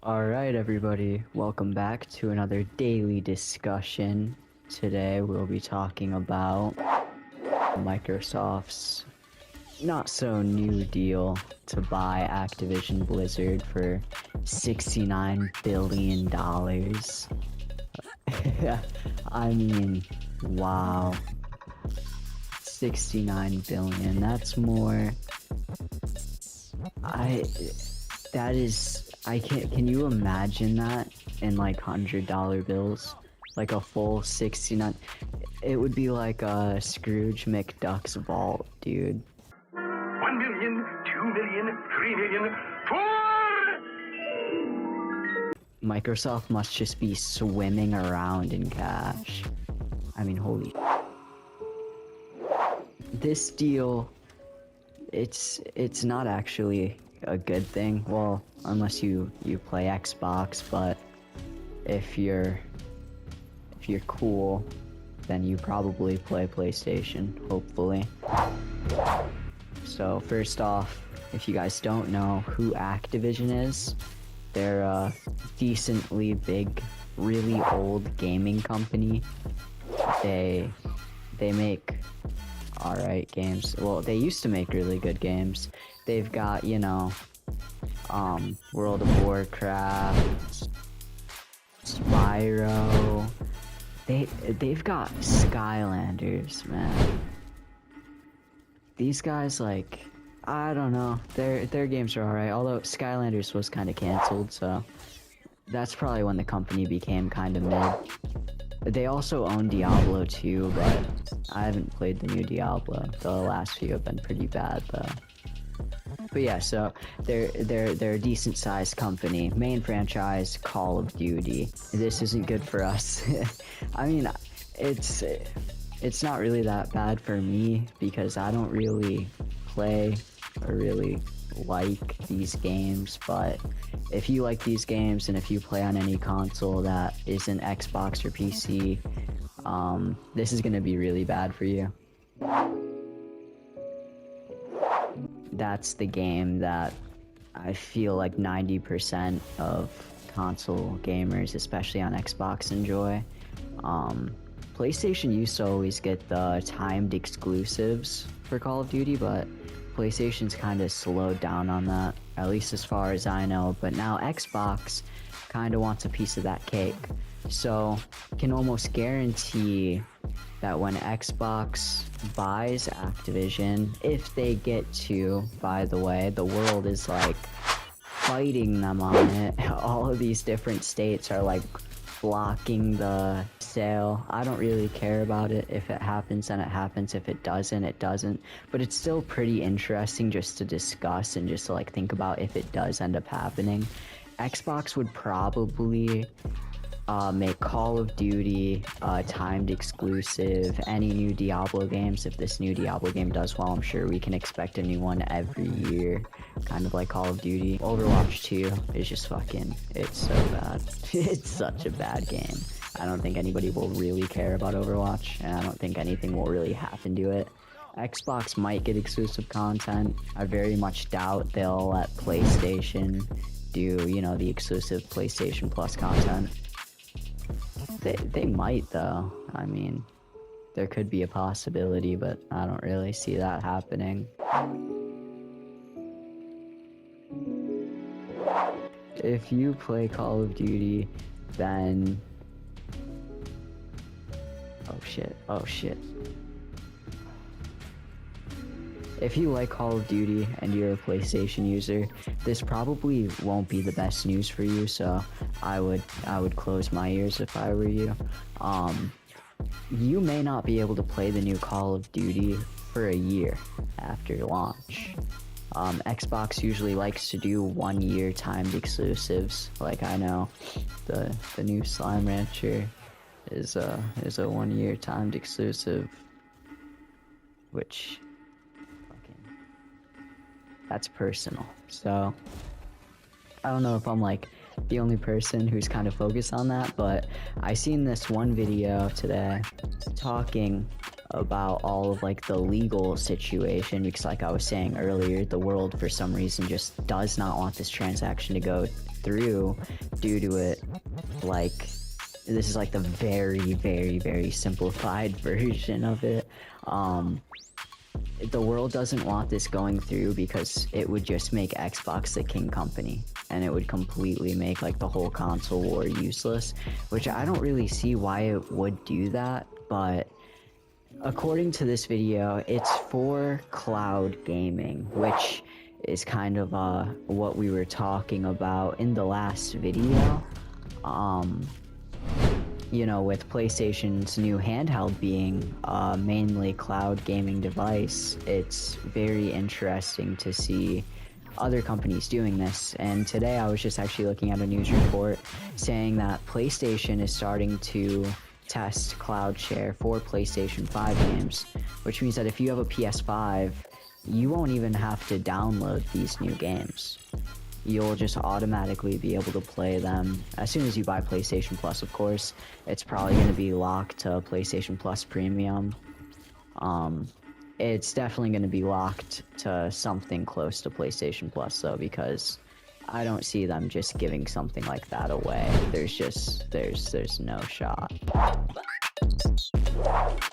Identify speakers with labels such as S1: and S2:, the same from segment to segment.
S1: Alright, everybody, welcome back to another daily discussion. Today we'll be talking about Microsoft's not so new deal to buy Activision Blizzard for $69 billion. I mean, wow. 69 billion, that's more. Can you imagine that in like $100 bills? Like a full 69, it would be like a Scrooge McDuck's vault, dude.
S2: 1 million, 2 million, 3 million, 4!
S1: Microsoft must just be swimming around in cash. I mean, holy. This deal, it's not actually a good thing. Well, unless you play Xbox, but if you're cool, then you probably play PlayStation, hopefully. So first off, if you guys don't know who Activision is, they're a decently big, really old gaming company. They make alright games. Well, they used to make really good games. They've got, World of Warcraft, Spyro. They've got Skylanders, man. These guys, like, I don't know. Their games are alright. Although Skylanders was kind of canceled, so that's probably when the company became kind of mid. They also own Diablo 2, but I haven't played the new Diablo. The last few have been pretty bad, though. But yeah, so they're a decent sized company. Main franchise, Call of Duty. This isn't good for us. I mean, it's not really that bad for me because I don't really play or really like these games, but if you like these games and if you play on any console that isn't Xbox or PC, this is gonna be really bad for you. That's the game that I feel like 90% of console gamers, especially on Xbox, enjoy. PlayStation used to always get the timed exclusives for Call of Duty, but PlayStation's kind of slowed down on that, at least as far as I know. But now Xbox kind of wants a piece of that cake, so can almost guarantee that when Xbox buys Activision, if they get to, by the way, the world is like fighting them on it. All of these different states are like blocking the sale. I don't really care about it. If it happens, then it happens. If it doesn't, it doesn't. But it's still pretty interesting just to discuss and just to like think about if it does end up happening. Xbox would probably make Call of Duty timed exclusive, any new Diablo games. If this new Diablo game does well, I'm sure we can expect a new one every year, kind of like Call of Duty. Overwatch 2 is just fucking, it's so bad. It's such a bad game. I don't think anybody will really care about Overwatch, and I don't think anything will really happen to it. Xbox might get exclusive content. I very much doubt they'll let PlayStation do, the exclusive PlayStation Plus content. They might, though. I mean, there could be a possibility, but I don't really see that happening. If you play Call of Duty, then... Oh shit. If you like Call of Duty and you're a PlayStation user, this probably won't be the best news for you, so I would close my ears if I were you. You may not be able to play the new Call of Duty for a year after launch. Xbox usually likes to do 1 year timed exclusives. Like, I know the new Slime Rancher is a 1 year timed exclusive, which that's personal. So I don't know if I'm like the only person who's kind of focused on that, but I seen this one video today talking about all of like the legal situation, because like I was saying earlier, the world for some reason just does not want this transaction to go through due to it. Like, this is like the very, very, very simplified version of it. The world doesn't want this going through because it would just make Xbox the king company, and it would completely make like the whole console war useless, which I don't really see why it would do that. But according to this video, it's for cloud gaming, which is kind of what we were talking about in the last video. You know, with PlayStation's new handheld being mainly cloud gaming device, it's very interesting to see other companies doing this. And today I was just actually looking at a news report saying that PlayStation is starting to test cloud share for PlayStation 5 games, which means that if you have a PS5, you won't even have to download these new games. You'll just automatically be able to play them as soon as you buy PlayStation Plus, of course. It's probably going to be locked to PlayStation Plus Premium. It's definitely going to be locked to something close to PlayStation Plus, though, because I don't see them just giving something like that away. There's no shot.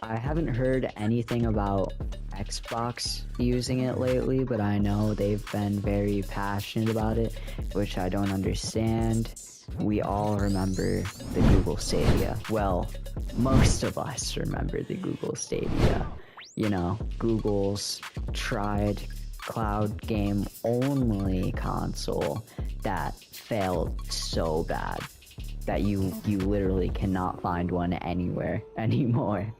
S1: I haven't heard anything about Xbox using it lately, but I know they've been very passionate about it, which I don't understand. We all remember the Google Stadia. Well, most of us remember the Google Stadia. You know, Google's tried cloud game only console that failed so bad that you literally cannot find one anywhere anymore.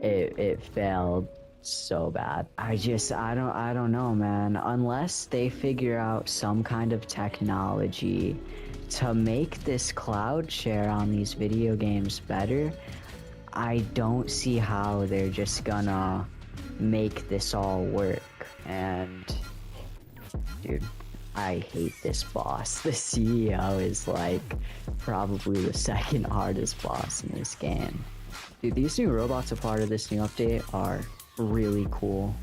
S1: It failed so bad. I don't know, man. Unless they figure out some kind of technology to make this cloud share on these video games better, I don't see how they're just gonna make this all work. And dude, I hate this boss. The CEO is like probably the second hardest boss in this game. Dude, these new robots a part of this new update are really cool.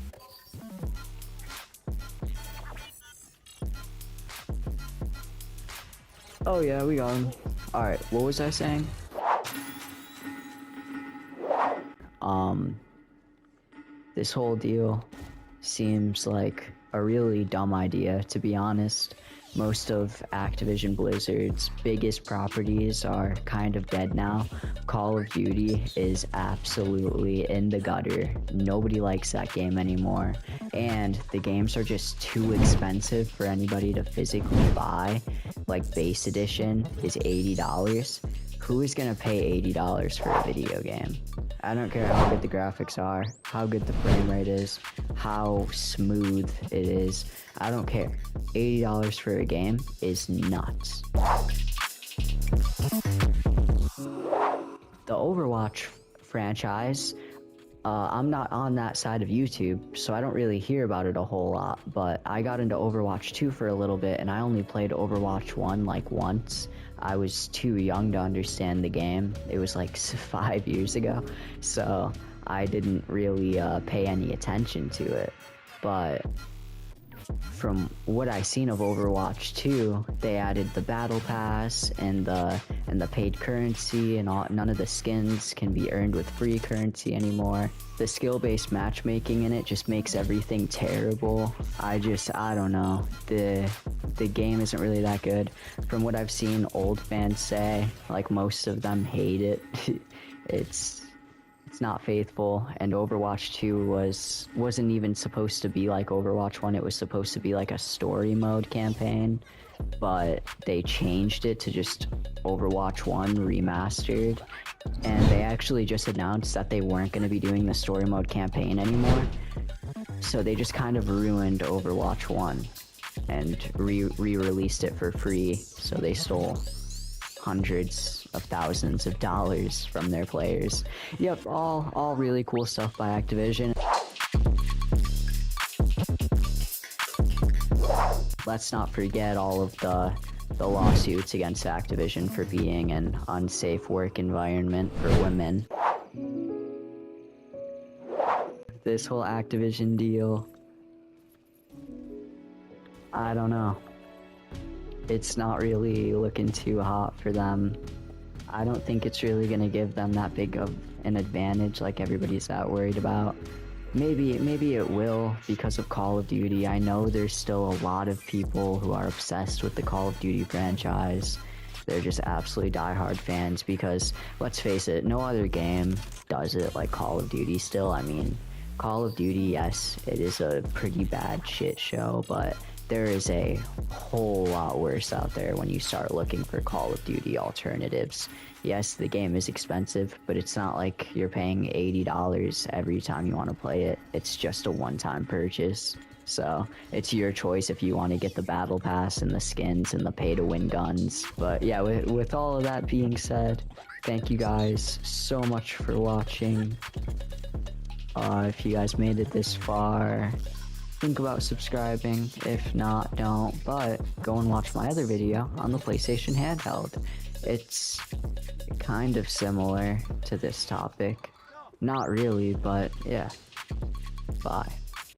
S1: Oh yeah, we got him. Alright, what was I saying? This whole deal seems like a really dumb idea, to be honest. Most of Activision Blizzard's biggest properties are kind of dead now. Call of Duty is absolutely in the gutter. Nobody likes that game anymore. And the games are just too expensive for anybody to physically buy. Like, base edition is $80. Who is gonna pay $80 for a video game? I don't care how good the graphics are, how good the frame rate is, how smooth it is. I don't care. $80 for a game is nuts. The Overwatch franchise, I'm not on that side of YouTube, so I don't really hear about it a whole lot, but I got into Overwatch 2 for a little bit, and I only played Overwatch 1 like once. I was too young to understand the game. It was like 5 years ago, so I didn't really pay any attention to it. But from what I seen of Overwatch 2, they added the battle pass and the paid currency, and none of the skins can be earned with free currency anymore. The skill-based matchmaking in it just makes everything terrible. I don't know. The game isn't really that good. From what I've seen old fans say, like most of them hate it. It's not faithful, and Overwatch 2 wasn't even supposed to be like Overwatch 1. It was supposed to be like a story mode campaign, but they changed it to just Overwatch 1 remastered, and they actually just announced that they weren't going to be doing the story mode campaign anymore. So they just kind of ruined Overwatch 1 and re-released it for free, so they stole hundreds of thousands of dollars from their players. Yep, all really cool stuff by Activision. Let's not forget all of the lawsuits against Activision for being an unsafe work environment for women. This whole Activision deal, I don't know. it's not really looking too hot for them. I don't think it's really gonna give them that big of an advantage like everybody's that worried about. Maybe it will because of Call of Duty. I know there's still a lot of people who are obsessed with the Call of Duty franchise. They're just absolutely diehard fans because, let's face it, no other game does it like Call of Duty still. I mean, Call of Duty, yes, it is a pretty bad shit show, but there is a whole lot worse out there when you start looking for Call of Duty alternatives. Yes, the game is expensive, but it's not like you're paying $80 every time you want to play it. It's just a one-time purchase. So it's your choice if you want to get the battle pass and the skins and the pay-to-win guns. But yeah, with all of that being said, thank you guys so much for watching. If you guys made it this far, think about subscribing. If not, don't. But go and watch my other video on the PlayStation handheld. It's kind of similar to this topic. Not really, but yeah. Bye.